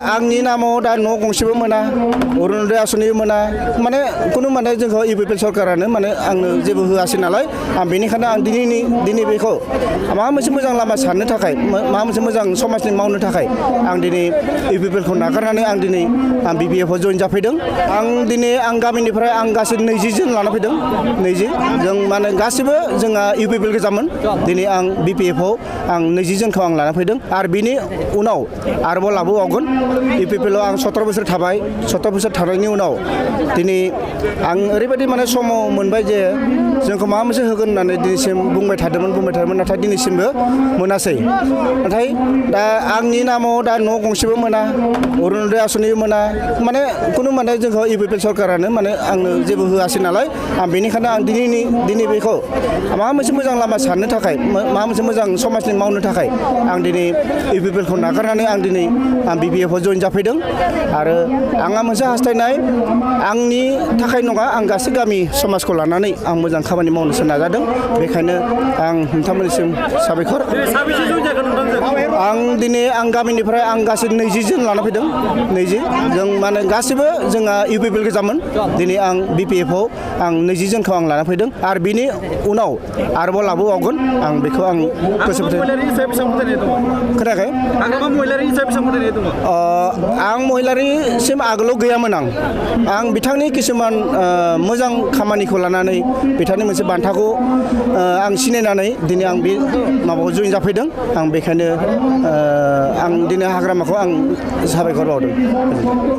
आंनि नामाव दा न' गंसेबो मोना अरुणोदय आसनिबो मोना माने खुनु माने जोंखौ इउपिपिएल सरकारानो माने आंनो जेबो होआसै नालाय आं बेनिखायनो आं दिनै बेखौ माबा मोनसे मोजां लामा साननो थाखाय माबा मोनसे मोजां समाजनि मावनो थाखाय आं दिनै इउपिपिएलखौ नागारनानै आं दिनै बिपिएफआव जइन जाफैदों। आं दिनै आं गामिनिफ्राय आं गासै 20 जन लाना फैदों 20 जों माने गासिबो जोंहा इउपिपिएल गोजामोन दिनै आं बिपिएफआव आं 20 जनखौ आं लाना फैदों आरो बिनि उनाव आरोबाव लाबोबावगोन। इउपिपिएलआव आं 17 बोसोर थाबाय 17 बोसोर थानायनि उनाव दिनै आं ओरैबायदि माने समाव मोनबाय जे जोंखौ माबा मोनसे होगोन होननानै दिनैसिम बुंबाय थादोंमोन नाथाय दिनैसिमबो मोनासै। नाथाय दा आंनि नामाव दा न' गंसेबो मोना अरुणोदय आसनिबो मोना माने खुनु माने जोंखौ इउपिपिएल सरकारानो माने आंनो जेबो होआसै नालाय आं बेनिखायनो आं दिनै बेखौ माबा मोनसे मोजां लामा साननो थाखाय माबा मोनसे मोजां समाजनि मावनो थाखाय आं दिनै इउपिपिएलखौ नागारनानै आं दिनै बिपिएफआव जइन जाफैदों आरो आंहा मोनसे हास्थायनाय आंनि थाखाय नङा आं गासै गामि समाजखौ लानानै आं मोजां खामानि मावनोसो नाजादों। बेखायनो आं नोंथांमोननिसिम साबायखर। आं दिनै आं गामिनिफ्राय आं गासै 20 जन लाना फैदों 20 जों माने गासिबो जोंहा इउपिपिएल गोजामोन दिनै आं बिपिएफआव आं 20 जनखौ आं लाना फैदों आरो बिनि उनाव आरोबाव लाबोबावगोन आं बेखौ आं गोसो खोनायाखै आं महिलारिसिम आगोलाव गैयामोन आं बिथांनि किसुमान मोजां खामानिखौ लानानै बिथांनि मोनसे बान्थाखौ आं सिनायनानै दिनै आं बे माबाखौ जइन जाफैदों। आं बेखायनो आं दिनै हाग्रामाखौ आं साबायखर बावदों।